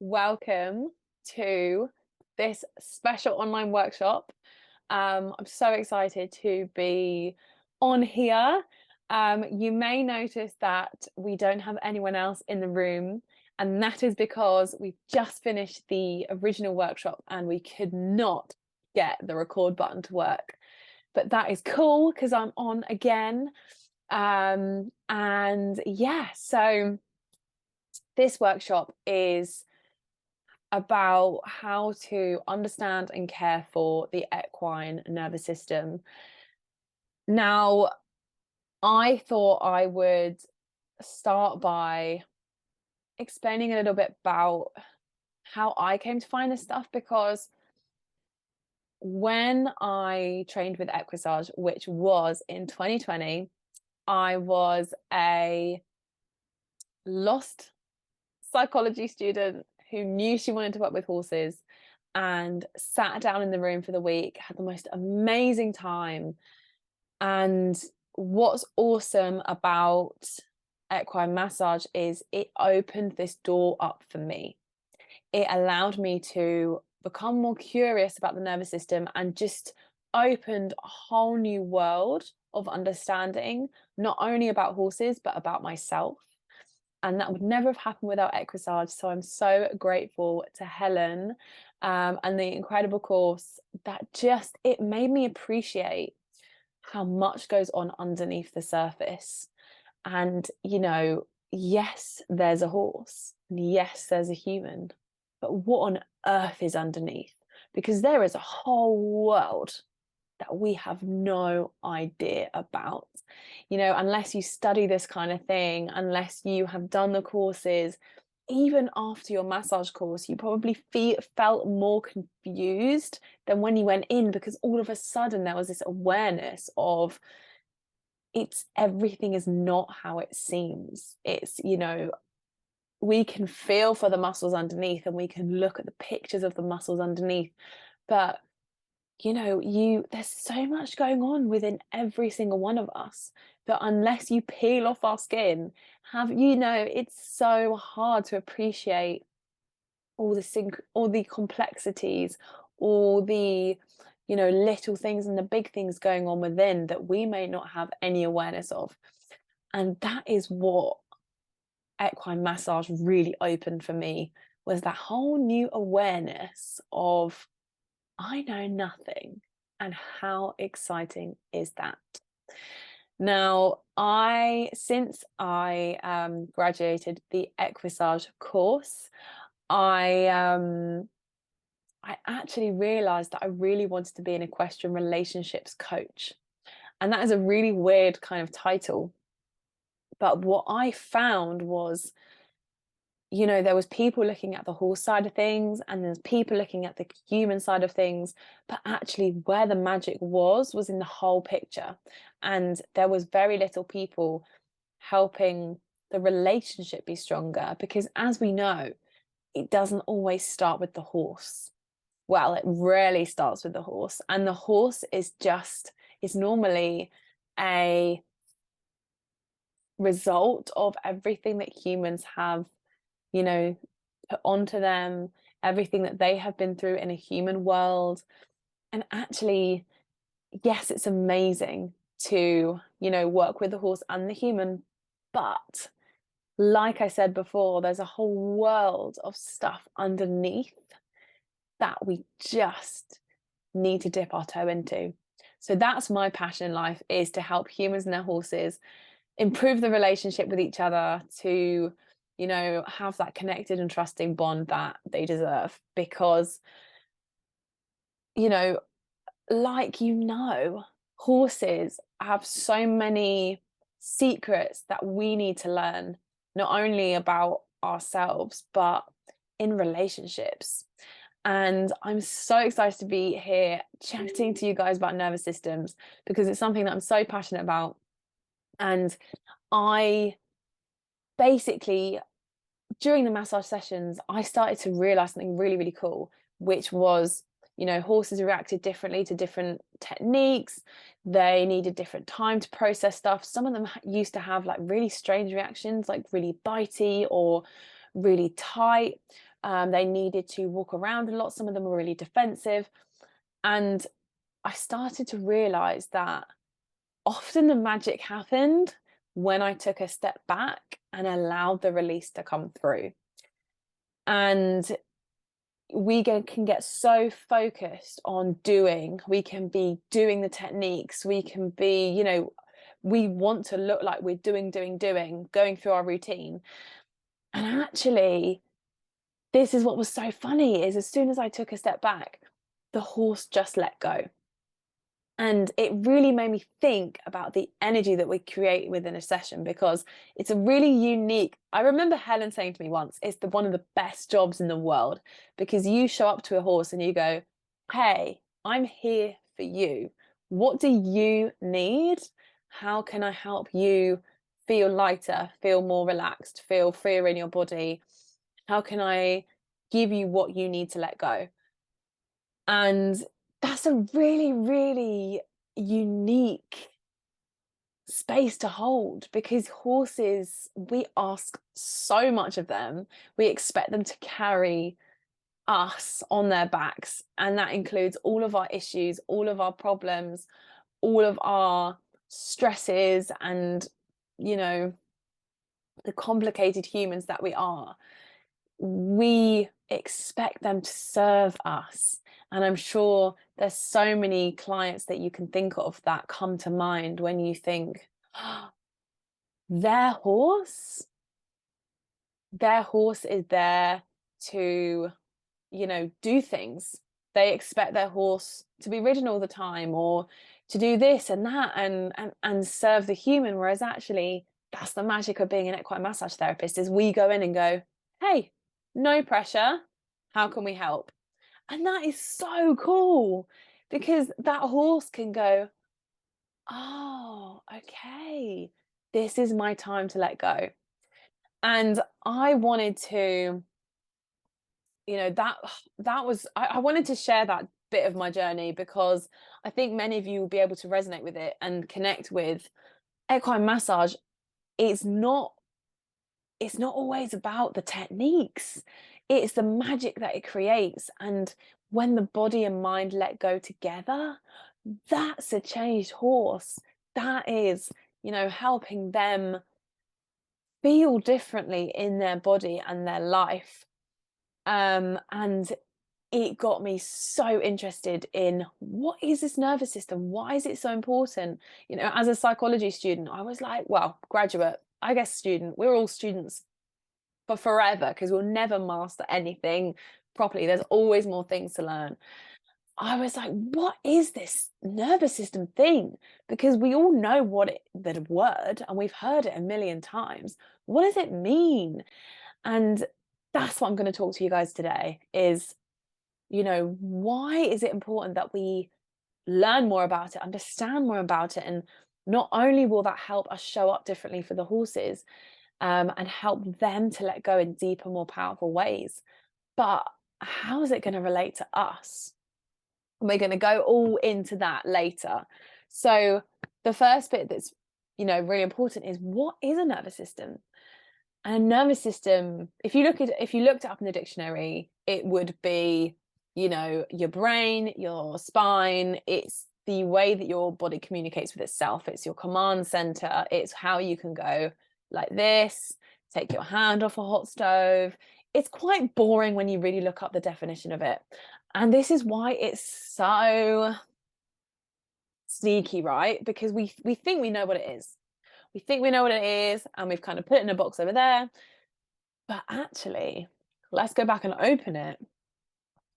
welcome to this special online workshop. I'm so excited to be on here. You may notice that we don't have anyone else in the room, and that is because we've just finished the original workshop and we could not get the record button to work. But that is cool because I'm on again. And yeah, so this workshop is about how to understand and care for the equine nervous system. Now, I thought I would start by explaining a little bit about how I came to find this stuff, because when I trained with Equissage, which was in 2020, I was a lost psychology student who knew she wanted to work with horses and sat down in the room for the week, had the most amazing time. And what's awesome about equine massage is it opened this door up for me. It allowed me to become more curious about the nervous system and just opened a whole new world of understanding, not only about horses, but about myself. And that would never have happened without Equissage. So I'm so grateful to Helen and the incredible course that just, it made me appreciate how much goes on underneath the surface. And, yes, there's a horse, and yes, there's a human, but what on earth is underneath? Because there is a whole world that we have no idea about. Unless you study this kind of thing, unless you have done the courses, even after your massage course, you probably felt more confused than when you went in, because all of a sudden there was this awareness of everything is not how it seems. We can feel for the muscles underneath and we can look at the pictures of the muscles underneath, but there's so much going on within every single one of us that unless you peel off our skin, it's so hard to appreciate all the complexities, all the little things and the big things going on within that we may not have any awareness of. And that is what equine massage really opened for me, was that whole new awareness of I know nothing. And how exciting is that? Now, since I graduated the Equissage course, I actually realized that I really wanted to be an equestrian relationships coach. And that is a really weird kind of title. But what I found was, there was people looking at the horse side of things and there's people looking at the human side of things, but actually where the magic was in the whole picture. And there was very little people helping the relationship be stronger, because as we know, it doesn't always start with the horse. Well, it rarely starts with the horse, and the horse is normally a result of everything that humans have put onto them, everything that they have been through in a human world. And actually, yes, it's amazing to work with the horse and the human, but like I said before, there's a whole world of stuff underneath that we just need to dip our toe into. So that's my passion in life, is to help humans and their horses improve the relationship with each other, to have that connected and trusting bond that they deserve. Because like horses have so many secrets that we need to learn, not only about ourselves but in relationships. And I'm so excited to be here chatting to you guys about nervous systems, because it's something that I'm so passionate about. And I basically, during the massage sessions, I started to realize something really, really cool, which was, horses reacted differently to different techniques. They needed different time to process stuff. Some of them used to have like really strange reactions, like really bitey or really tight. They needed to walk around a lot. Some of them were really defensive. And I started to realize that often the magic happened when I took a step back and allowed the release to come through. And can get so focused on doing. We can be doing the techniques. We can be, we want to look like we're doing, going through our routine. And actually, this is what was so funny, is as soon as I took a step back, the horse just let go. And it really made me think about the energy that we create within a session, because it's a really unique. I remember Helen saying to me once, it's one of the best jobs in the world, because you show up to a horse and you go, hey, I'm here for you. What do you need? How can I help you feel lighter, feel more relaxed, feel freer in your body? How can I give you what you need to let go? And that's a really, really unique space to hold, because horses, we ask so much of them. We expect them to carry us on their backs. And that includes all of our issues, all of our problems, all of our stresses, and, the complicated humans that we are. We expect them to serve us. And I'm sure there's so many clients that you can think of that come to mind when you think, oh, their horse is there to, do things. They expect their horse to be ridden all the time, or to do this and that, and serve the human. Whereas actually, that's the magic of being an equine massage therapist, is we go in and go, hey, no pressure. How can we help? And that is so cool, because that horse can go, oh, okay, this is my time to let go. And I wanted to, that was, I wanted to share that bit of my journey, because I think many of you will be able to resonate with it and connect with equine massage. It's not always about the techniques. It's the magic that it creates. And when the body and mind let go together, that's a changed horse. That is, helping them feel differently in their body and their life. And it got me so interested in, what is this nervous system? Why is it so important? As a psychology student, I was like, well, graduate, I guess student, we're all students for forever, because we'll never master anything properly. There's always more things to learn. I was like, what is this nervous system thing? Because we all know the word, and we've heard it a million times. What does it mean? And that's what I'm going to talk to you guys today is, why is it important that we learn more about it, understand more about it? And not only will that help us show up differently for the horses, and help them to let go in deeper, more powerful ways, but how is it going to relate to us? And we're going to go all into that later. So the first bit that's, really important is, what is a nervous system? And a nervous system, if you looked it up in the dictionary, it would be, your brain, your spine. It's the way that your body communicates with itself. It's your command center. It's how you can go like this, take your hand off a hot stove. It's quite boring when you really look up the definition of it. And this is why it's so sneaky, right? Because we think we know what it is. We think we know what it is, and we've kind of put it in a box over there. But actually, let's go back and open it,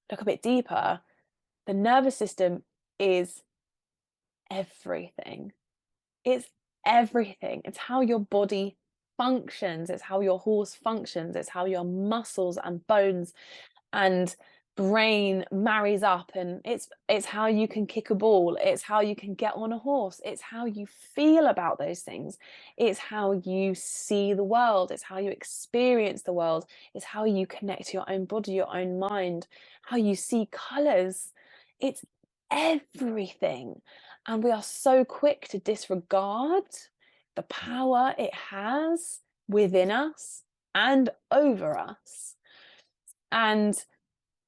look a bit deeper. The nervous system is everything. It's everything. It's how your body functions. It's how your horse functions. It's how your muscles and bones and brain marries up, and it's how you can kick a ball. It's how you can get on a horse. It's how you feel about those things. It's how you see the world. It's how you experience the world. It's how you connect to your own body, your own mind, how you see colors. It's everything. And we are so quick to disregard the power it has within us and over us. And,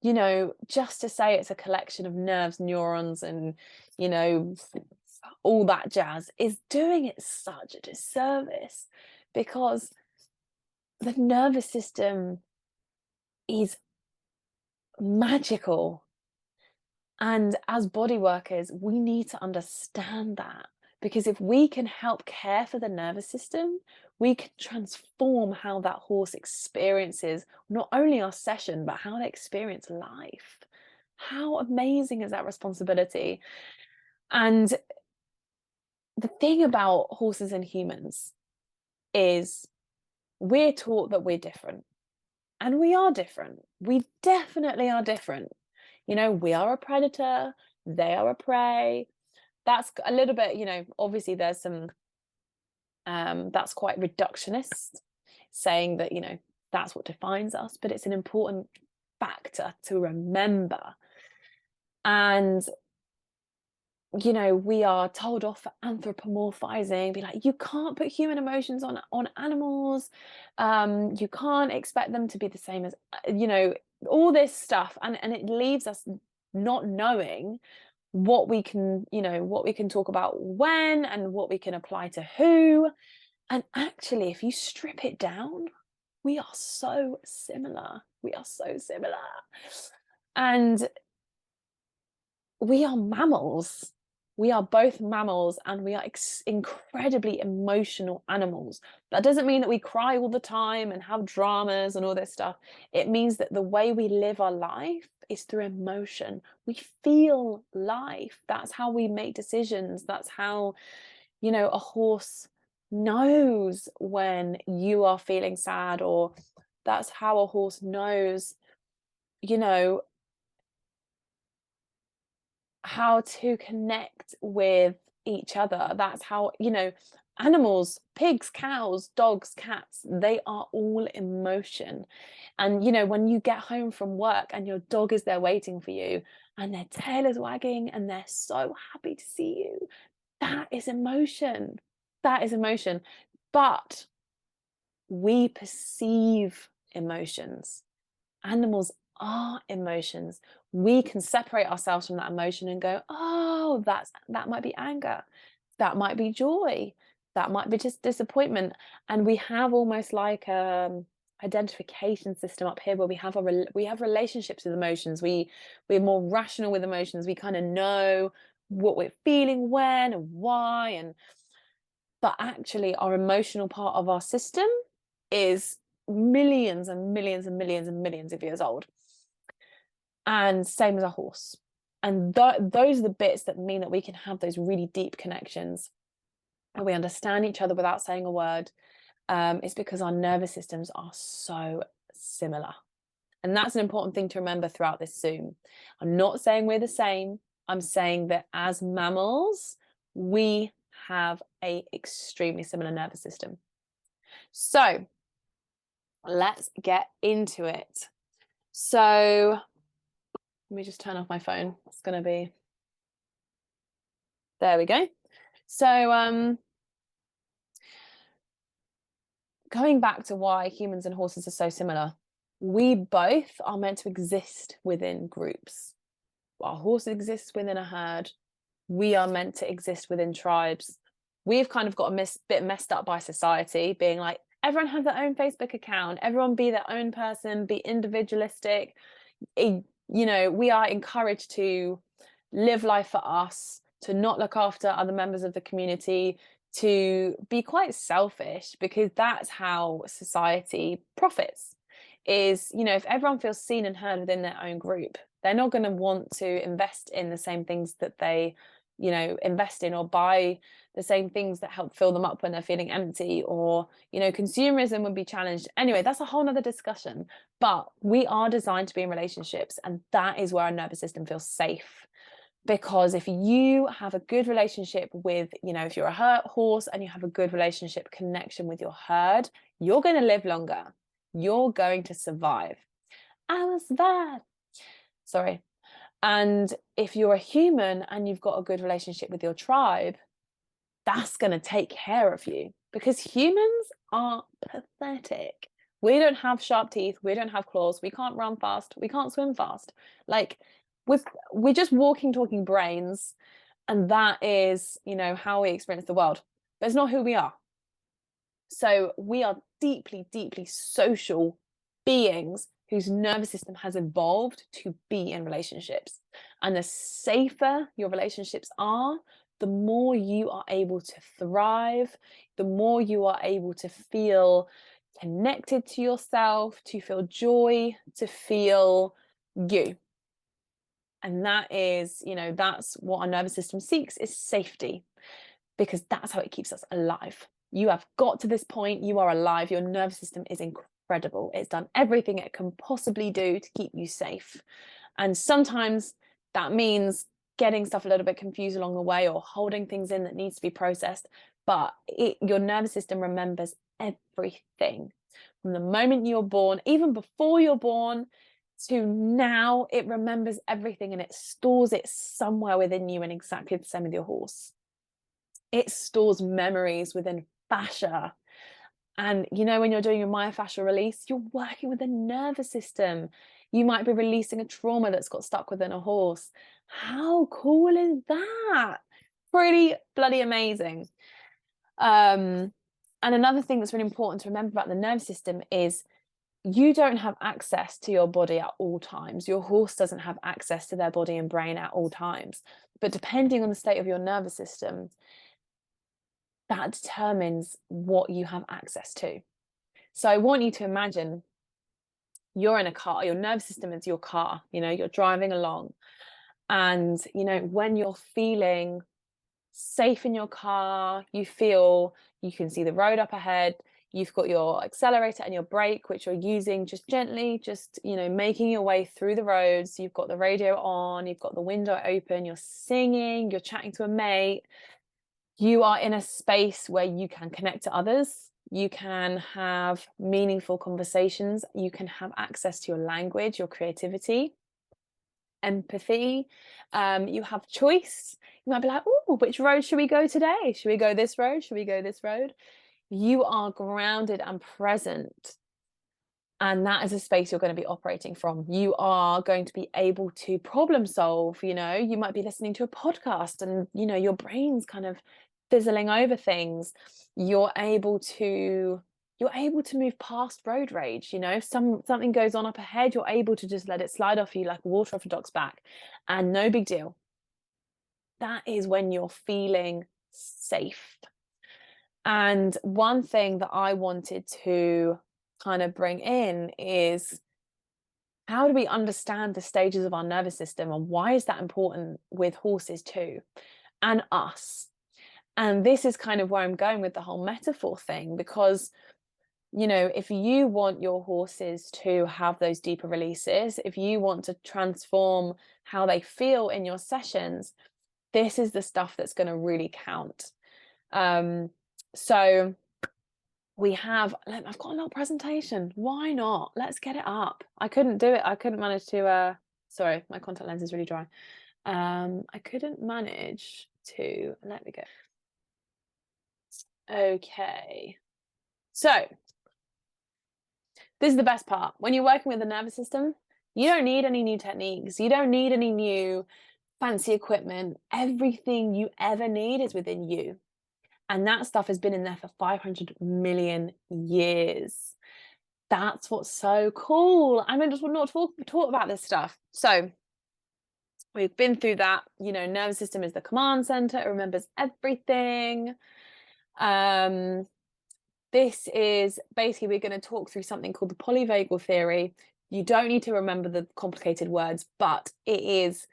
you know, just to say it's a collection of nerves, neurons, and, you know, all that jazz is doing it such a disservice, because the nervous system is magical. And as body workers, we need to understand that, because if we can help care for the nervous system, we can transform how that horse experiences not only our session, but how they experience life. How amazing is that responsibility? And the thing about horses and humans is we're taught that we're different, and we are different. We definitely are different. You know, we are a predator, they are a prey. That's a little bit, you know, obviously there's some that's quite reductionist, saying that, you know, that's what defines us, but it's an important factor to remember. And, you know, we are told off for anthropomorphizing, be like, you can't put human emotions on animals, you can't expect them to be the same as, you know, all this stuff, and it leaves us not knowing what we can, you know, what we can talk about when, and what we can apply to who. And actually, if you strip it down, we are so similar. We are so similar. And we are mammals. We are both mammals, and we are incredibly emotional animals. That doesn't mean that we cry all the time and have dramas and all this stuff. It means that the way we live our life is through emotion. We feel life. That's how we make decisions. That's how, you know, a horse knows when you are feeling sad, or that's how a horse knows, you know, how to connect with each other. That's how, you know, animals, pigs, cows, dogs, cats, they are all emotion. And, you know, when you get home from work and your dog is there waiting for you, and their tail is wagging and they're so happy to see you, that is emotion. That is emotion. But we perceive emotions. Animals are emotions. We can separate ourselves from that emotion and go, oh, that might be anger, that might be joy, that might be just disappointment. And we have almost like identification system up here, where we have relationships with emotions. We're more rational with emotions. We kind of know what we're feeling when and why. And but actually our emotional part of our system is millions and millions and millions and millions of years old, and same as a horse. And those are the bits that mean that we can have those really deep connections, and we understand each other without saying a word. It's because our nervous systems are so similar. And that's an important thing to remember throughout this Zoom. I'm not saying we're the same. I'm saying that as mammals, we have a extremely similar nervous system. So let's get into it. So let me just turn off my phone. It's going to be, there we go. So going back to why humans and horses are so similar, we both are meant to exist within groups. While horses exist within a herd, we are meant to exist within tribes. We've kind of got a bit messed up by society, being like, everyone has their own Facebook account, everyone be their own person, be individualistic. You know, we are encouraged to live life for us, to not look after other members of the community, to be quite selfish, because that's how society profits. Is, you know, if everyone feels seen and heard within their own group, they're not going to want to invest in the same things that they, you know, invest in, or buy the same things that help fill them up when they're feeling empty, or, you know, consumerism would be challenged. Anyway, that's a whole nother discussion. But we are designed to be in relationships, and that is where our nervous system feels safe. Because if you have a good relationship with, you know, if you're a horse and you have a good relationship connection with your herd, you're going to live longer. You're going to survive. I will survive. Sorry. And if you're a human and you've got a good relationship with your tribe, that's going to take care of you, because humans are pathetic. We don't have sharp teeth, we don't have claws, we can't run fast, we can't swim fast. Like, we're just walking, talking brains, and that is, you know, how we experience the world. But it's not who we are. So we are deeply, deeply social beings whose nervous system has evolved to be in relationships. And the safer your relationships are, the more you are able to thrive, the more you are able to feel connected to yourself, to feel joy, to feel you. And that is, you know, that's what our nervous system seeks, is safety, because that's how it keeps us alive. You have got to this point, you are alive, your nervous system is incredible. It's done everything it can possibly do to keep you safe. And sometimes that means getting stuff a little bit confused along the way, or holding things in that needs to be processed. But your nervous system remembers everything. From the moment you're born, even before you're born, to now, it remembers everything, and it stores it somewhere within you, and exactly the same with your horse. It stores memories within fascia. And you know, when you're doing your myofascial release, you're working with the nervous system. You might be releasing a trauma that's got stuck within a horse. How cool is that? Pretty bloody amazing. And another thing that's really important to remember about the nervous system is you don't have access to your body at all times. Your horse doesn't have access to their body and brain at all times. But depending on the state of your nervous system, that determines what you have access to. So I want you to imagine you're in a car, your nervous system is your car, you know, you're driving along. And, you know, when you're feeling safe in your car, you feel you can see the road up ahead, you've got your accelerator and your brake, which you're using just gently, just, you know, making your way through the roads. You've got the radio on, you've got the window open, you're singing, you're chatting to a mate. You are in a space where you can connect to others, you can have meaningful conversations, you can have access to your language, your creativity, empathy. You have choice. You might be like, oh, which road should we go today? Should we go this road? Should we go this road? You are grounded and present. And that is a space you're going to be operating from. You are going to be able to problem solve. You know, you might be listening to a podcast and, you know, your brain's kind of fizzling over things. You're able to move past road rage. You know, if something goes on up ahead, you're able to just let it slide off you like water off a duck's back, and no big deal. That is when you're feeling safe. And one thing that I wanted to kind of bring in is, how do we understand the stages of our nervous system, and why is that important with horses too, and us? And this is kind of where I'm going with the whole metaphor thing, because, you know, if you want your horses to have those deeper releases, if you want to transform how they feel in your sessions, this is the stuff that's going to really count. So I've got a little presentation. Why not? Let's get it up. I couldn't do it. I couldn't manage to, sorry, my contact lens is really dry. I couldn't manage to, let me go. Okay. So this is the best part. When you're working with the nervous system, you don't need any new techniques. You don't need any new fancy equipment. Everything you ever need is within you. And that stuff has been in there for 500 million years. That's what's so cool. I mean, just not talk about this stuff. So we've been through that. You know, nervous system is the command center. It remembers everything. This is basically, we're going to talk through something called the polyvagal theory. You don't need to remember the complicated words, but it's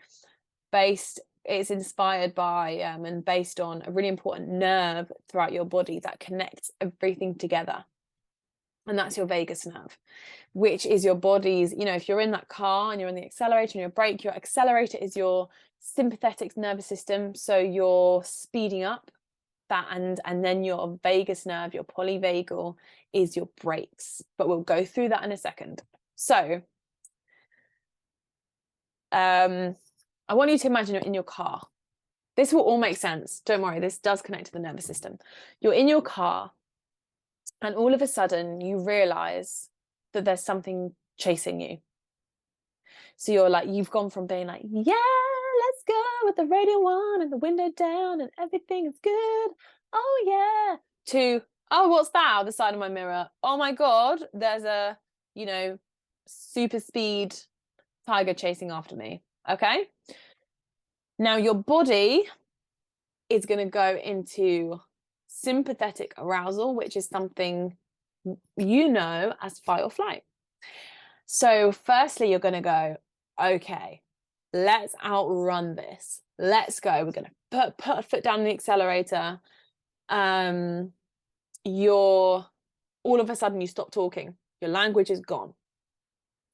inspired by and based on a really important nerve throughout your body that connects everything together. And that's your vagus nerve, which is your body's, you know, if you're in that car and you're in the accelerator and your brake, your accelerator is your sympathetic nervous system. So you're speeding up that, and then your vagus nerve, your polyvagal, is your brakes. But we'll go through that in a second. So I want you to imagine you're in your car. This will all make sense. Don't worry, this does connect to the nervous system. You're in your car, and all of a sudden you realize that there's something chasing you. So you're like, you've gone from being like, yeah, let's go with the radio on and the window down and everything is good. Oh yeah. To, oh, what's that on the side of my mirror? Oh my God, there's a, super speed tiger chasing after me. Okay. Now your body is going to go into sympathetic arousal, which is something as fight or flight. So firstly, you're going to go, okay, let's outrun this. Let's go. We're going to put a foot down on the accelerator. You're all of a sudden you stop talking. Your language is gone.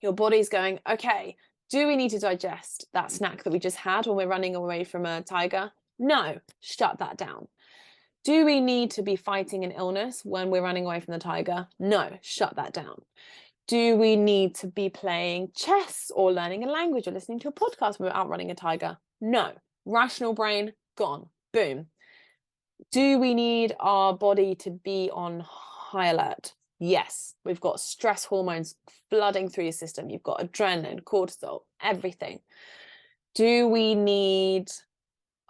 Your body's going, okay, do we need to digest that snack that we just had when we're running away from a tiger? No, shut that down. Do we need to be fighting an illness when we're running away from the tiger? No, shut that down. Do we need to be playing chess or learning a language or listening to a podcast when we're outrunning a tiger? No. Rational brain, gone. Boom. Do we need our body to be on high alert? Yes. We've got stress hormones flooding through your system. You've got adrenaline, cortisol, everything. Do we need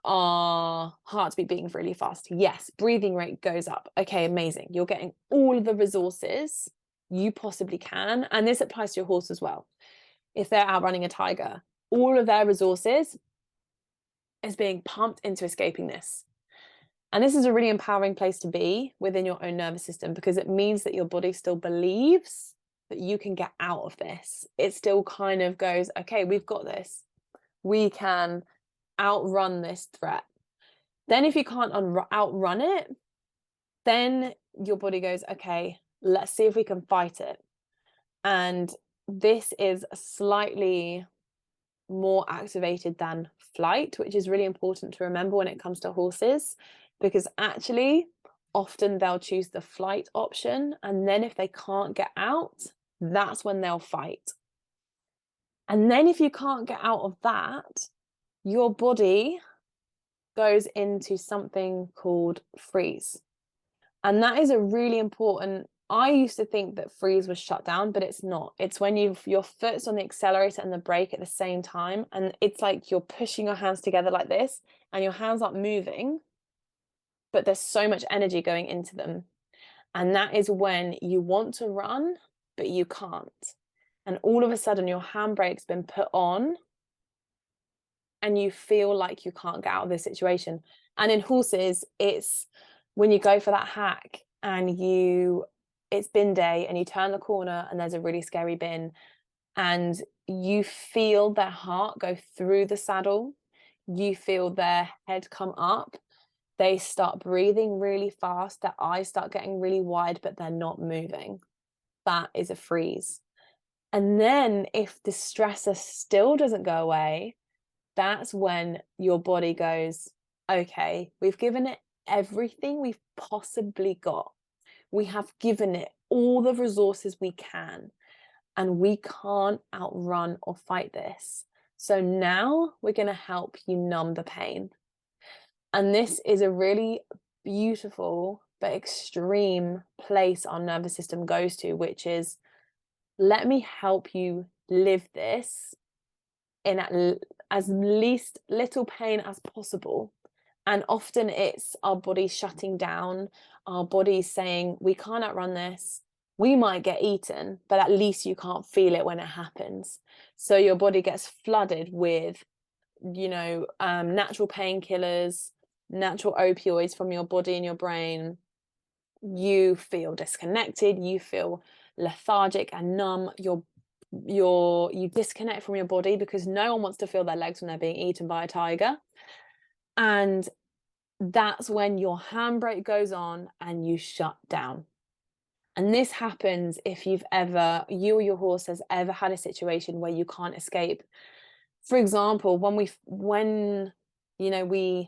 our heart to be beating really fast? Yes. Breathing rate goes up. Okay, amazing. You're getting all of the resources you possibly can. And this applies to your horse as well. If they're outrunning a tiger, all of their resources is being pumped into escaping this. And this is a really empowering place to be within your own nervous system, because it means that your body still believes that you can get out of this. It still kind of goes, okay, we've got this. We can outrun this threat. Then if you can't outrun it, then your body goes, okay, let's see if we can fight it. And this is slightly more activated than flight, which is really important to remember when it comes to horses, because actually often they'll choose the flight option, and then if they can't get out, that's when they'll fight. And then if you can't get out of that, your body goes into something called freeze. And that is a really important, I used to think that freeze was shut down, but it's not. It's when your foot's on the accelerator and the brake at the same time. And it's like you're pushing your hands together like this, and your hands aren't moving, but there's so much energy going into them. And that is when you want to run, but you can't. And all of a sudden your handbrake's been put on and you feel like you can't get out of this situation. And in horses, it's when you go for that hack and it's bin day and you turn the corner and there's a really scary bin and you feel their heart go through the saddle, you feel their head come up, they start breathing really fast, their eyes start getting really wide, but they're not moving. That is a freeze. And then if the stressor still doesn't go away, that's when your body goes, okay, we've given it everything we've possibly got. We have given it all the resources we can, and we can't outrun or fight this. So now we're going to help you numb the pain. And this is a really beautiful but extreme place our nervous system goes to, which is, let me help you live this in as least little pain as possible. And often it's our body shutting down, our body saying, we can't outrun this, we might get eaten, but at least you can't feel it when it happens. So your body gets flooded with, natural painkillers, natural opioids from your body and your brain. You feel disconnected, you feel lethargic and numb, you disconnect from your body because no one wants to feel their legs when they're being eaten by a tiger. And that's when your handbrake goes on and you shut down. And this happens if you or your horse has ever had a situation where you can't escape. For example, when we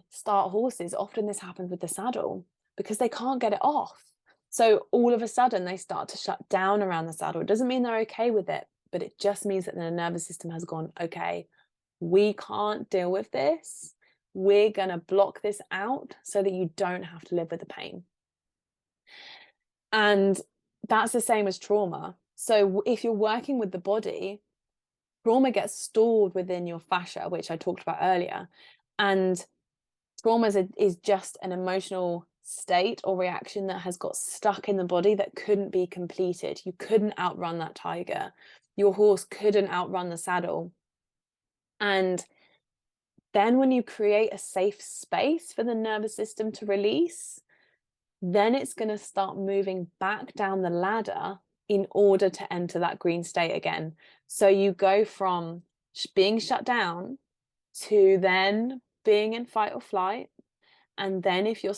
start horses, often this happens with the saddle because they can't get it off. So all of a sudden they start to shut down around the saddle. It doesn't mean they're okay with it, but it just means that the nervous system has gone, okay, we can't deal with this. We're going to block this out so that you don't have to live with the pain. And that's the same as trauma. So if you're working with the body, trauma gets stored within your fascia, which I talked about earlier. And trauma is just an emotional state or reaction that has got stuck in the body that couldn't be completed. You couldn't outrun that tiger. Your horse couldn't outrun the saddle. And then when you create a safe space for the nervous system to release, then it's going to start moving back down the ladder in order to enter that green state again. So you go from being shut down to then being in fight or flight. And then if you're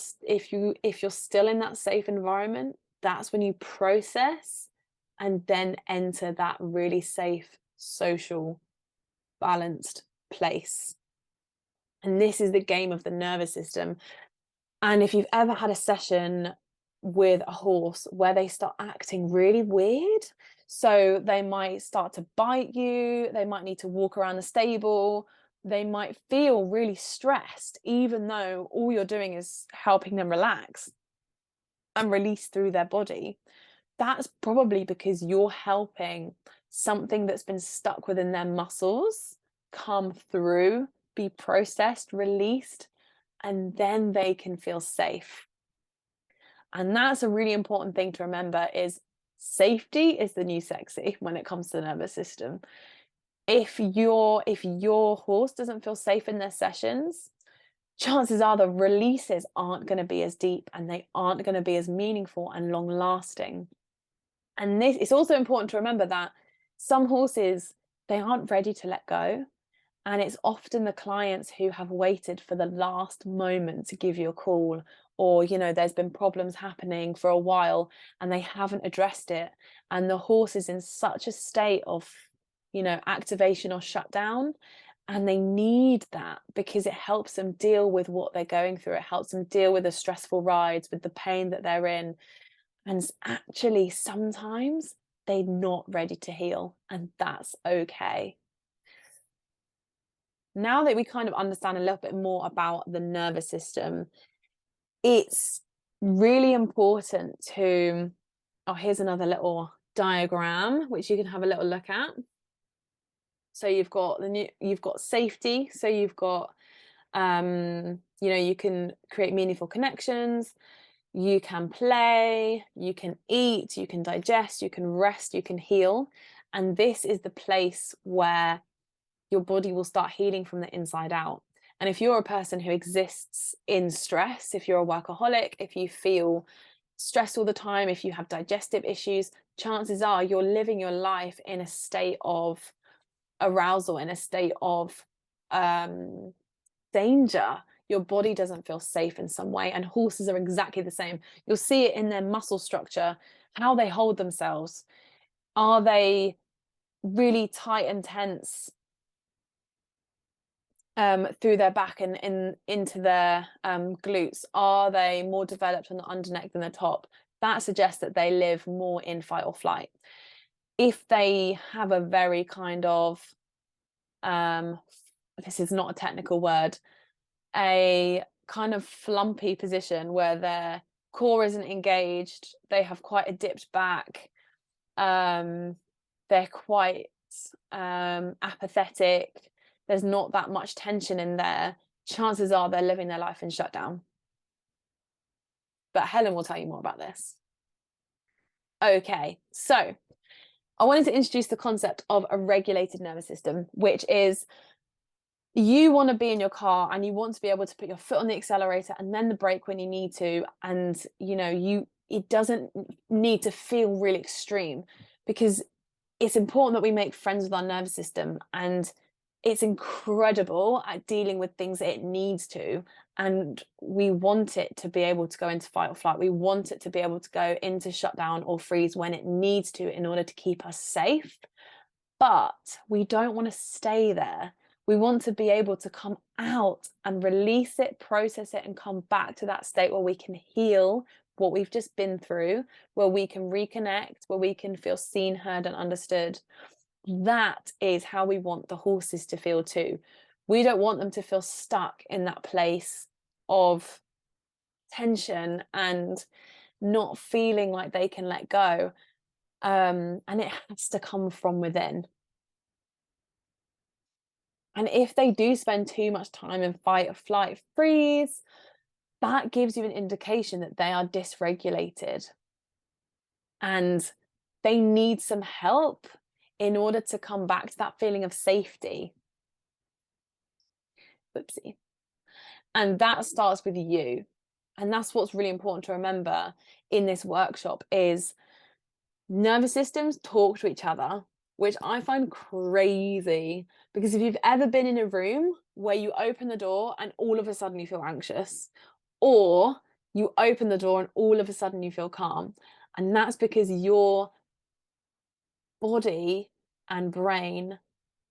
still in that safe environment, that's when you process and then enter that really safe, social, balanced place. And this is the game of the nervous system. And if you've ever had a session with a horse where they start acting really weird, so they might start to bite you, they might need to walk around the stable, they might feel really stressed, even though all you're doing is helping them relax and release through their body. That's probably because you're helping something that's been stuck within their muscles come through, be processed, released, and then they can feel safe. And that's a really important thing to remember is safety is the new sexy when it comes to the nervous system. If your horse doesn't feel safe in their sessions, chances are the releases aren't going to be as deep and they aren't going to be as meaningful and long lasting. And this it's also important to remember that some horses, they aren't ready to let go. And it's often the clients who have waited for the last moment to give you a call, or, there's been problems happening for a while and they haven't addressed it. And the horse is in such a state of, activation or shutdown. And they need that because it helps them deal with what they're going through. It helps them deal with the stressful rides, with the pain that they're in. And actually, sometimes they're not ready to heal, and that's okay. Now that we kind of understand a little bit more about the nervous system, it's really important to, oh, here's another little diagram which you can have a little look at. So you've got safety. So you've got, you can create meaningful connections. You can play, you can eat, you can digest, you can rest, you can heal. And this is the place where your body will start healing from the inside out. And if you're a person who exists in stress, if you're a workaholic, if you feel stressed all the time, if you have digestive issues, chances are you're living your life in a state of arousal, in a state of danger. Your body doesn't feel safe in some way. And horses are exactly the same. You'll see it in their muscle structure, how they hold themselves. Are they really tight and tense through their back and into their glutes? Are they more developed on the underneck than the top? That suggests that they live more in fight or flight. If they have a very kind of, this is not a technical word, a kind of flumpy position where their core isn't engaged, they have quite a dipped back, they're quite apathetic, there's not that much tension in there, chances are they're living their life in shutdown. But Helen will tell you more about this. Okay, so I wanted to introduce the concept of a regulated nervous system, which is you want to be in your car and you want to be able to put your foot on the accelerator and then the brake when you need to. And, it doesn't need to feel really extreme, because it's important that we make friends with our nervous system, and it's incredible at dealing with things that it needs to. And we want it to be able to go into fight or flight. We want it to be able to go into shutdown or freeze when it needs to in order to keep us safe. But we don't want to stay there. We want to be able to come out and release it, process it, and come back to that state where we can heal what we've just been through, where we can reconnect, where we can feel seen, heard, and understood. That is how we want the horses to feel too. We don't want them to feel stuck in that place of tension and not feeling like they can let go. And it has to come from within. And if they do spend too much time in fight or flight, freeze, that gives you an indication that they are dysregulated and they need some help in order to come back to that feeling of safety. Whoopsie. And that starts with you. And that's what's really important to remember in this workshop is nervous systems talk to each other, which I find crazy, because if you've ever been in a room where you open the door and all of a sudden you feel anxious, or you open the door and all of a sudden you feel calm, and that's because your body and brain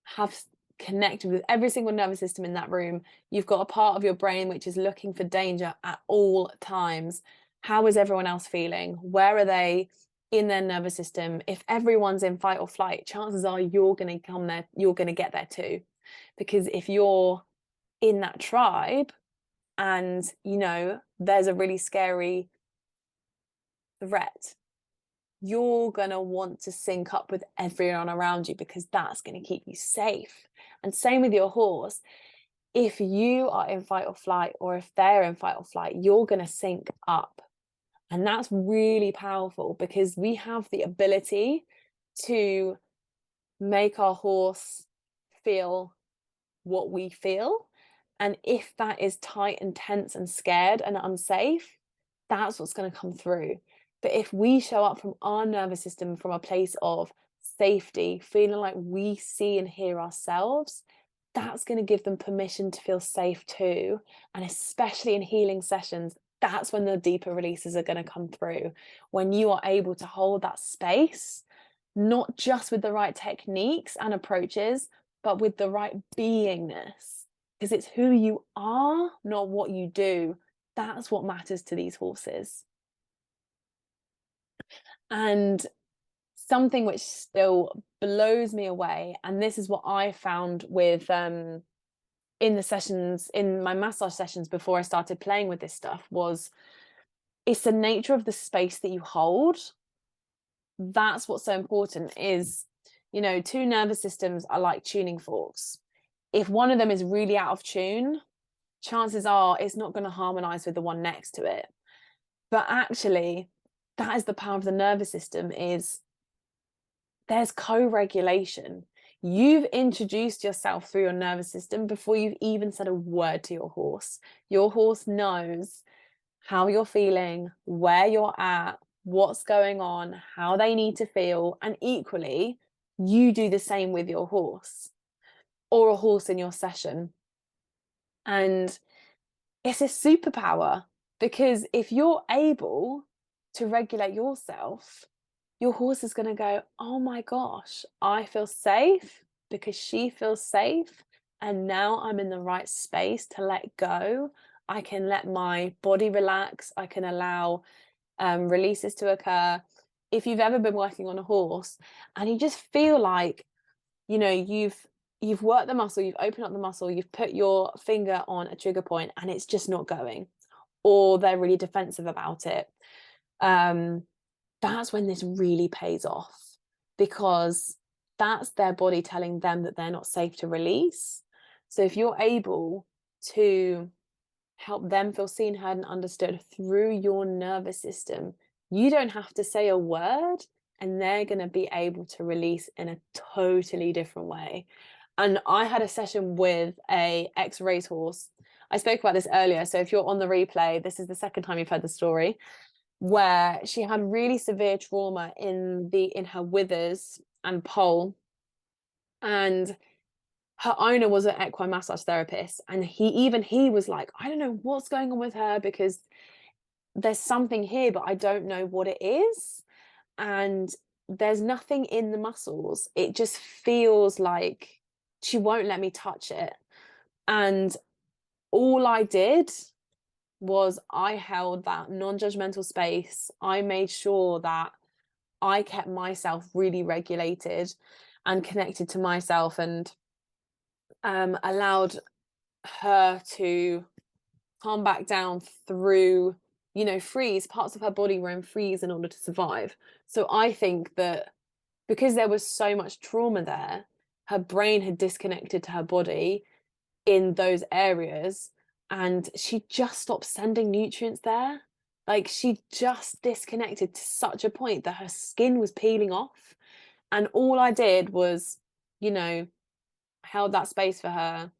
have connected with every single nervous system in that room. You've got a part of your brain which is looking for danger at all times. How is everyone else feeling? Where are they in their nervous system? If everyone's in fight or flight, chances are you're going to come there, you're going to get there too. Because if you're in that tribe and, you know, there's a really scary threat, you're going to want to sync up with everyone around you because that's going to keep you safe. And same with your horse. If you are in fight or flight, or if they're in fight or flight, you're going to sync up. And that's really powerful because we have the ability to make our horse feel what we feel. And if that is tight and tense and scared and unsafe, that's what's going to come through. But if we show up from our nervous system from a place of safety, feeling like we see and hear ourselves, that's going to give them permission to feel safe too. And especially in healing sessions, that's when the deeper releases are going to come through. When you are able to hold that space, not just with the right techniques and approaches, but with the right beingness. Because it's who you are, not what you do. That's what matters to these horses. And something which still blows me away, and this is what I found with in the sessions, in my massage sessions before I started playing with this stuff, was it's the nature of the space that you hold. That's what's so important is, you know, two nervous systems are like tuning forks. If one of them is really out of tune, chances are it's not going to harmonize with the one next to it. But actually, that is the power of the nervous system, is there's co-regulation. You've introduced yourself through your nervous system before you've even said a word to your horse. Your horse knows how you're feeling, where you're at, what's going on, how they need to feel. And equally, you do the same with your horse or a horse in your session. And it's a superpower, because if you're able to regulate yourself, your horse is going to go, oh my gosh, I feel safe because she feels safe. And now I'm in the right space to let go. I can let my body relax. I can allow releases to occur. If you've ever been working on a horse and you just feel like, you know, you've worked the muscle, you've opened up the muscle, you've put your finger on a trigger point and it's just not going, or they're really defensive about it, that's when this really pays off, because that's their body telling them that they're not safe to release. So if you're able to help them feel seen, heard, and understood through your nervous system, you don't have to say a word and they're going to be able to release in a totally different way. And I had a session with a ex-racehorse. I spoke about this earlier, so if you're on the replay, this is the second time you've heard the story, where she had really severe trauma in her withers and pole, and her owner was an equine massage therapist, and he was like, I don't know what's going on with her, because there's something here but I don't know what it is, and there's nothing in the muscles, it just feels like she won't let me touch it. And all I did was I held that non-judgmental space. I made sure that I kept myself really regulated and connected to myself, and allowed her to calm back down through you know, freeze. Parts of her body were in freeze in order to survive. So I think that because there was so much trauma there, her brain had disconnected to her body in those areas, and she just stopped sending nutrients there. Like, she just disconnected to such a point that her skin was peeling off, and all I did was, you know, held that space for her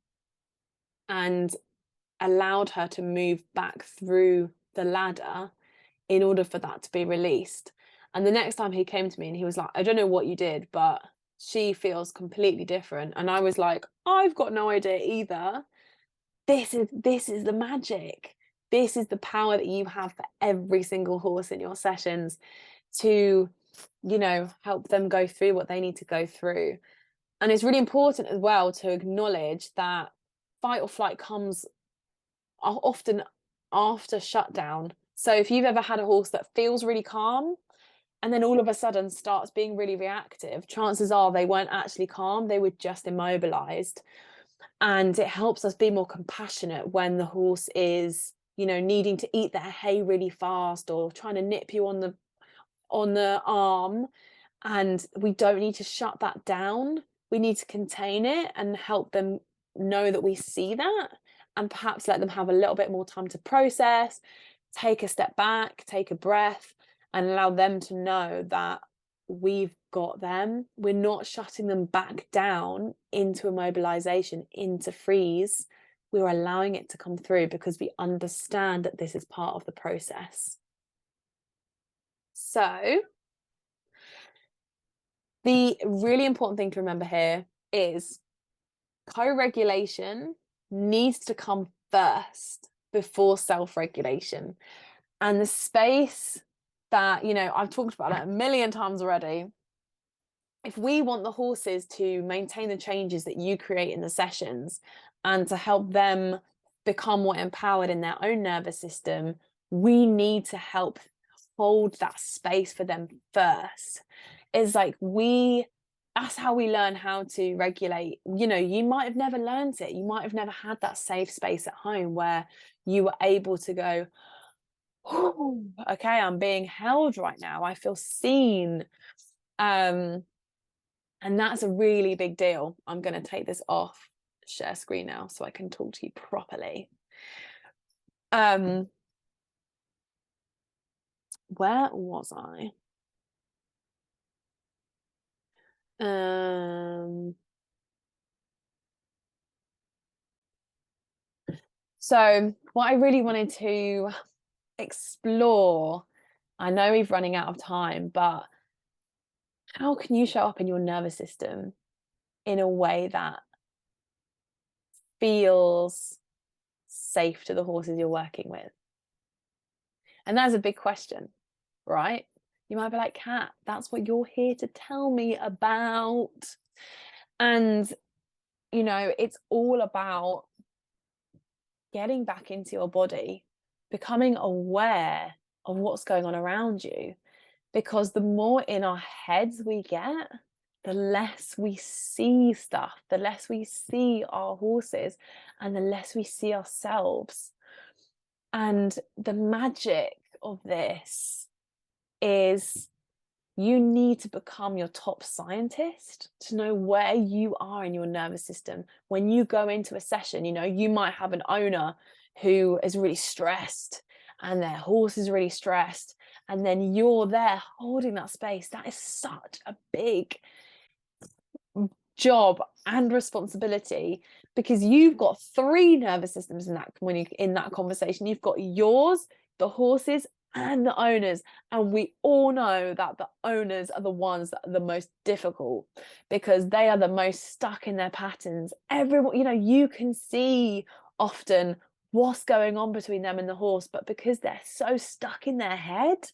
and allowed her to move back through the ladder in order for that to be released. And the next time he came to me and he was like, "I don't know what you did, but she feels completely different." And I was like, "I've got no idea either." This is the magic. This is the power that you have for every single horse in your sessions to, you know, help them go through what they need to go through. And it's really important as well to acknowledge that fight or flight comes often after shutdown. So if you've ever had a horse that feels really calm and then all of a sudden starts being really reactive, chances are they weren't actually calm, they were just immobilized. And it helps us be more compassionate when the horse is, you know, needing to eat their hay really fast or trying to nip you on the arm, and we don't need to shut that down. We need to contain it and help them know that we see that, and perhaps let them have a little bit more time to process, take a step back, take a breath, and allow them to know that we've got them. We're not shutting them back down into immobilization, into freeze. We're allowing it to come through because we understand that this is part of the process. So, the really important thing to remember here is co-regulation needs to come first before self-regulation. And the space that, you know, I've talked about it a million times already. If we want the horses to maintain the changes that you create in the sessions and to help them become more empowered in their own nervous system, we need to help hold that space for them first. It's like that's how we learn how to regulate. You know, you might have never learned it. You might have never had that safe space at home where you were able to go, "Oh, okay, I'm being held right now. I feel seen." And that's a really big deal. I'm going to take this off share screen now so I can talk to you properly. Where was I? So what I really wanted to explore, I know we're running out of time, but how can you show up in your nervous system in a way that feels safe to the horses you're working with? And that's a big question, right? You might be like, "Kat, that's what you're here to tell me about." And, you know, it's all about getting back into your body, becoming aware of what's going on around you. Because the more in our heads we get, the less we see stuff, the less we see our horses, and the less we see ourselves. And the magic of this is you need to become your top scientist to know where you are in your nervous system. When you go into a session, you know, you might have an owner who is really stressed and their horse is really stressed, and then you're there holding that space. That is such a big job and responsibility because you've got three nervous systems in that when you in that conversation. You've got yours, the horses, and the owners, and we all know that the owners are the ones that are the most difficult because they are the most stuck in their patterns. Everyone, you know, you can see often what's going on between them and the horse, but because they're so stuck in their head,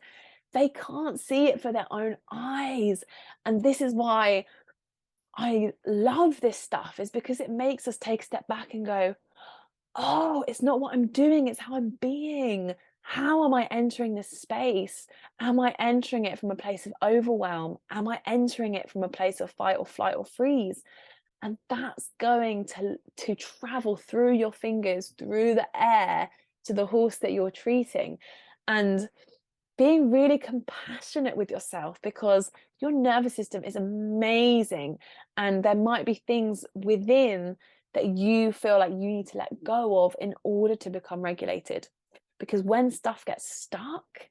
they can't see it for their own eyes. And this is why I love this stuff, is because it makes us take a step back and go, "Oh, it's not what I'm doing, it's how I'm being. How am I entering this space? Am I entering it from a place of overwhelm? Am I entering it from a place of fight or flight or freeze?" And that's going to travel through your fingers, through the air to the horse that you're treating. and being really compassionate with yourself, because your nervous system is amazing, and there might be things within that you feel like you need to let go of in order to become regulated. Because when stuff gets stuck,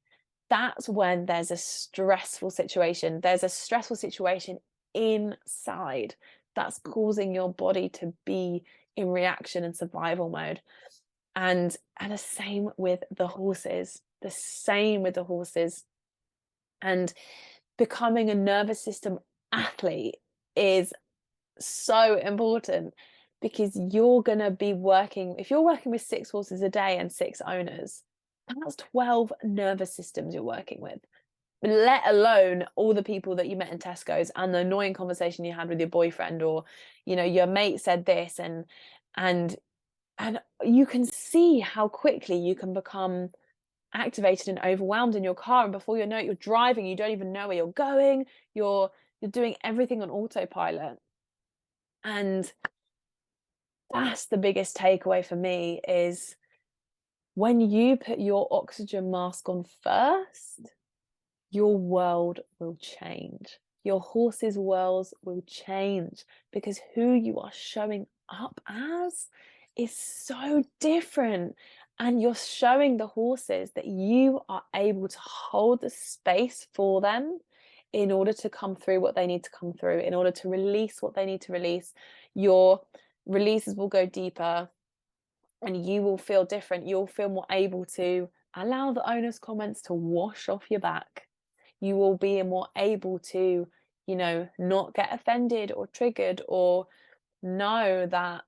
that's when there's a stressful situation. There's a stressful situation inside that's causing your body to be in reaction and survival mode. And the same with the horses. The same with the horses. And becoming a nervous system athlete is so important, because you're going to be working, if you're working with 6 horses a day and 6 owners, that's 12 nervous systems you're working with, let alone all the people that you met in Tesco's and the annoying conversation you had with your boyfriend, or your mate said this, and and you can see how quickly you can become activated and overwhelmed in your car, and before you know it, you're driving, you don't even know where you're going, you're doing everything on autopilot. And that's the biggest takeaway for me, is when you put your oxygen mask on first, your world will change. Your horse's worlds will change, because who you are showing up as is so different. And you're showing the horses that you are able to hold the space for them in order to come through what they need to come through, in order to release what they need to release. Your releases will go deeper, and you will feel different. You'll feel more able to allow the owner's comments to wash off your back. You will be more able to, not get offended or triggered, or know that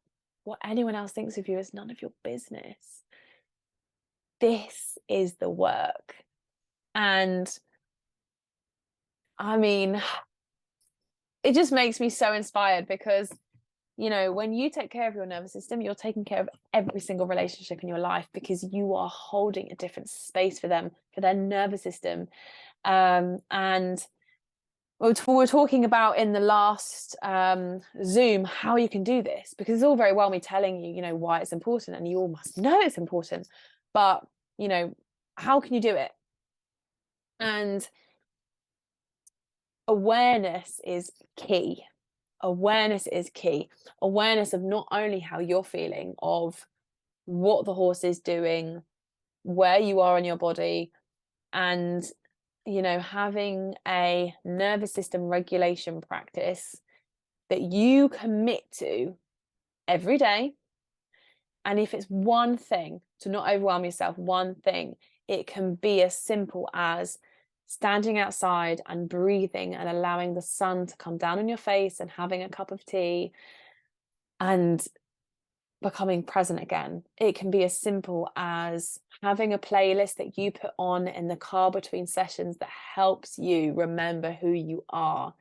what anyone else thinks of you is none of your business. This is the work. And I mean, it just makes me so inspired, because when you take care of your nervous system, you're taking care of every single relationship in your life, because you are holding a different space for them, for their nervous system. And we were talking about in the last Zoom how you can do this, because it's all very well me telling you, why it's important, and you all must know it's important, but how can you do it? And awareness is key. Awareness is key. Awareness of not only how you're feeling, of what the horse is doing, where you are in your body, and having a nervous system regulation practice that you commit to every day. And if it's one thing, to not overwhelm yourself, one thing, it can be as simple as standing outside and breathing and allowing the sun to come down on your face, and having a cup of tea and becoming present again. It can be as simple as having a playlist that you put on in the car between sessions that helps you remember who you are.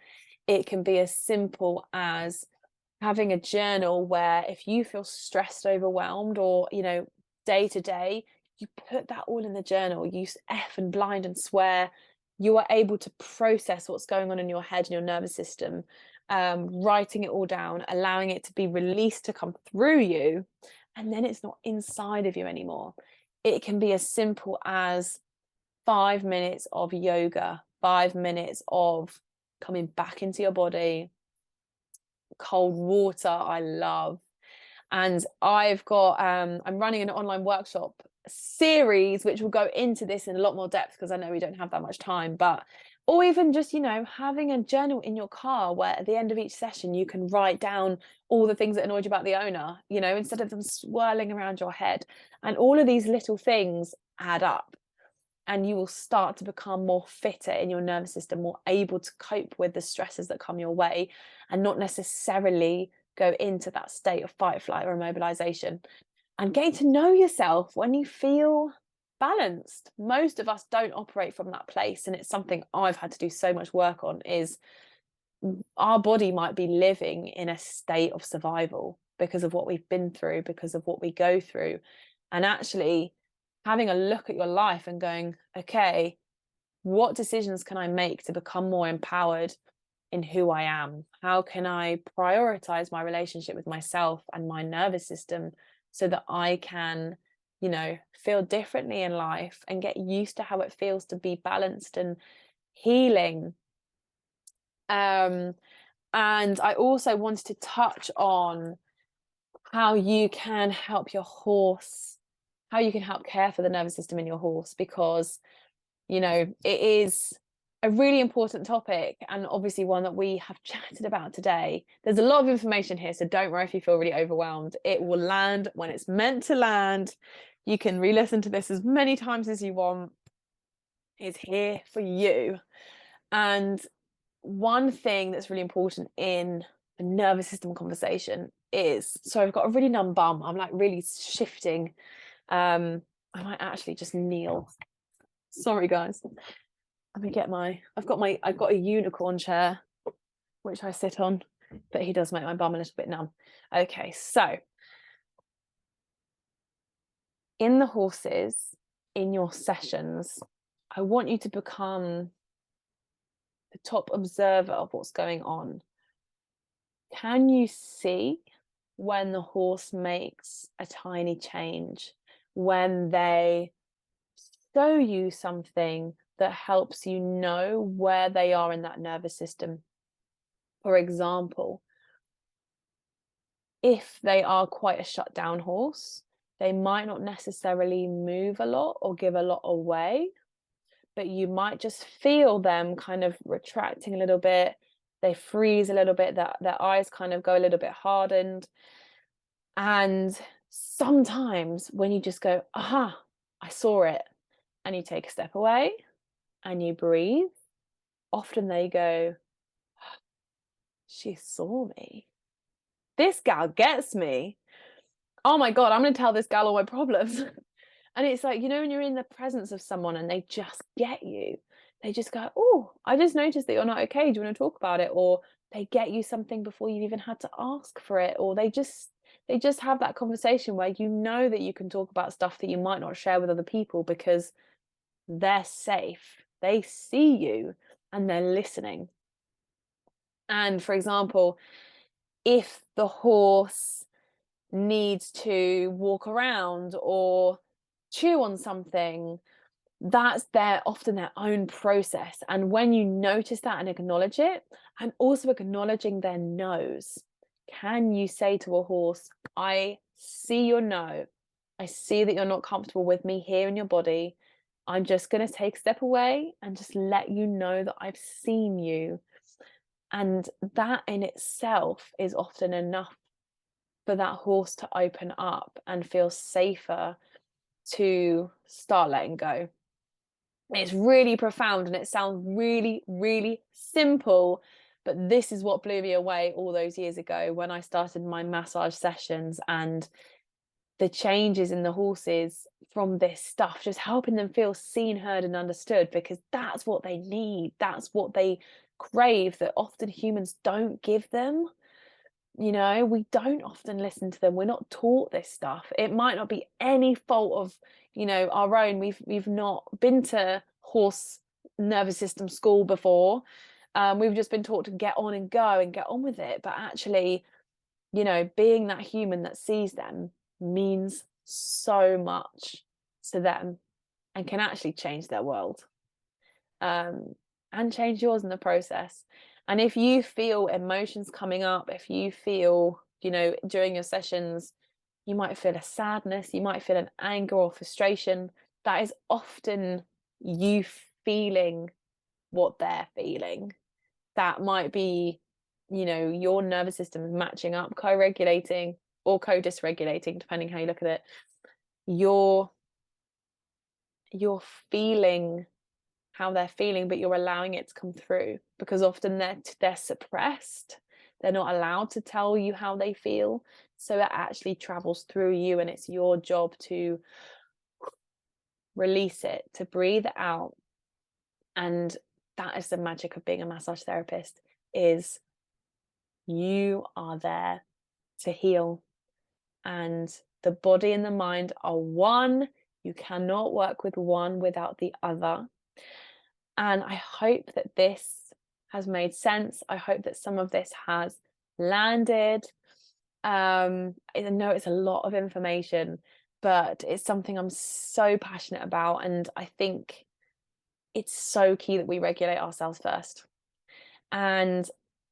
It can be as simple as having a journal where, if you feel stressed, overwhelmed, or day to day, you put that all in the journal. You F and blind and swear. You are able to process what's going on in your head and your nervous system, writing it all down, allowing it to be released, to come through you, and then it's not inside of you anymore. It can be as simple as 5 minutes of yoga, 5 minutes of coming back into your body. Cold water, I love. And I've got I'm running an online workshop series which will go into this in a lot more depth, because I know we don't have that much time, but or even just having a journal in your car, where at the end of each session you can write down all the things that annoyed you about the owner, instead of them swirling around your head. And all of these little things add up, and you will start to become more fitter in your nervous system, more able to cope with the stresses that come your way, and not necessarily go into that state of fight, flight, or immobilization. And getting to know yourself when you feel balanced. Most of us don't operate from that place, and it's something I've had to do so much work on. Is our body might be living in a state of survival because of what we've been through, because of what we go through, and actually having a look at your life and going, okay, what decisions can I make to become more empowered in who I am? How can I prioritize my relationship with myself and my nervous system, so that I can you know, feel differently in life and get used to how it feels to be balanced and healing. Um, and I also wanted to touch on how you can help your horse, how you can help care for the nervous system in your horse, because, you know, it is a really important topic and obviously one that we have chatted about today. There's a lot of information here, so don't worry if you feel really overwhelmed. It will land when it's meant to land. You can re-listen to this as many times as you want. It's here for you. And one thing that's really important in the nervous system conversation is, so I've got a really numb bum. I'm like really shifting. I might actually just kneel. Sorry, guys. Let me get I've got a unicorn chair, which I sit on, but he does make my bum a little bit numb. Okay, so in the horses, in your sessions, I want you to become the top observer of what's going on. Can you see when the horse makes a tiny change, when they show you something that helps you know where they are in that nervous system? For example, if they are quite a shut down horse, they might not necessarily move a lot or give a lot away, but you might just feel them kind of retracting a little bit. They freeze a little bit, their eyes kind of go a little bit hardened. And sometimes when you just go, aha, I saw it, and you take a step away and you breathe, often they go, she saw me. This gal gets me. Oh my God, I'm going to tell this gal all my problems. And it's like, you know, when you're in the presence of someone and they just get you, they just go, oh, I just noticed that you're not okay. Do you want to talk about it? Or they get you something before you've even had to ask for it. Or they just have that conversation where you know that you can talk about stuff that you might not share with other people because they're safe. They see you and they're listening. And for example, if the horse needs to walk around or chew on something, that's often their own process. And when you notice that and acknowledge it, and also acknowledging their no's, can you say to a horse, I see your no, I see that you're not comfortable with me here in your body. I'm just going to take a step away and just let you know that I've seen you. And that in itself is often enough for that horse to open up and feel safer to start letting go. It's really profound and it sounds really, really simple, but this is what blew me away all those years ago when I started my massage sessions, and the changes in the horses from this stuff, just helping them feel seen, heard, and understood, because that's what they need. That's what they crave, that often humans don't give them. You know, we don't often listen to them. We're not taught this stuff. It might not be any fault of, you know, our own. We've not been to horse nervous system school before. We've just been taught to get on and go and get on with it. But actually, you know, being that human that sees them means so much to them and can actually change their world, and change yours in the process. And if you feel emotions coming up, if you feel, you know, during your sessions, you might feel a sadness, you might feel an anger or frustration, that is often you feeling what they're feeling. That might be, you know, your nervous system is matching up, co-regulating or co-dysregulating, depending how you look at it. You're feeling how they're feeling, but you're allowing it to come through, because often they're suppressed. They're not allowed to tell you how they feel. So it actually travels through you, and it's your job to release it, to breathe it out. And that is the magic of being a massage therapist, is you are there to heal, and the body and the mind are one. You cannot work with one without the other. And I hope that this has made sense. I hope that some of this has landed. I know it's a lot of information, but it's something I'm so passionate about, and I think it's so key that we regulate ourselves first. And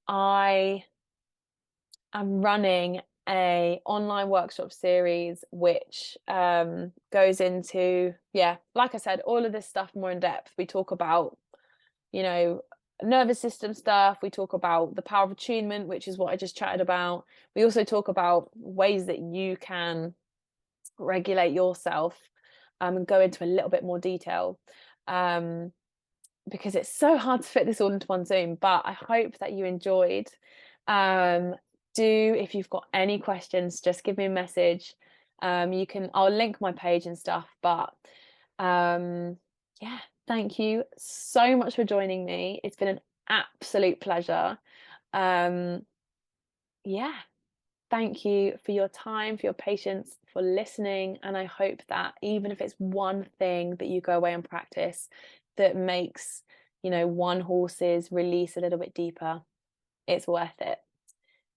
I am running a online workshop series which goes into, yeah, like I said, all of this stuff more in depth. We talk about, you know, nervous system stuff. We talk about the power of attunement, which is what I just chatted about. We also talk about ways that you can regulate yourself, and go into a little bit more detail, um, because it's so hard to fit this all into one Zoom. But I hope that you enjoyed. Um, if you've got any questions, just give me a message. I'll link my page and stuff. But yeah, thank you so much for joining me. It's been an absolute pleasure. Um, yeah, thank you for your time, for your patience, for listening. And I hope that even if it's one thing that you go away and practice that makes, one horse's release a little bit deeper, it's worth it.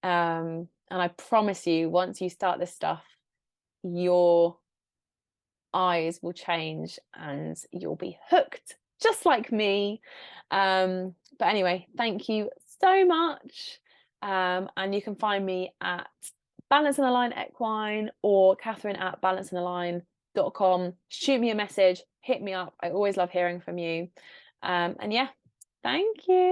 And I promise you, once you start this stuff, your eyes will change and you'll be hooked, just like me. But anyway, thank you so much. And you can find me at Balance and Align Equine or Catherine at balanceandalign.com. Shoot me a message, hit me up. I always love hearing from you. And yeah, thank you.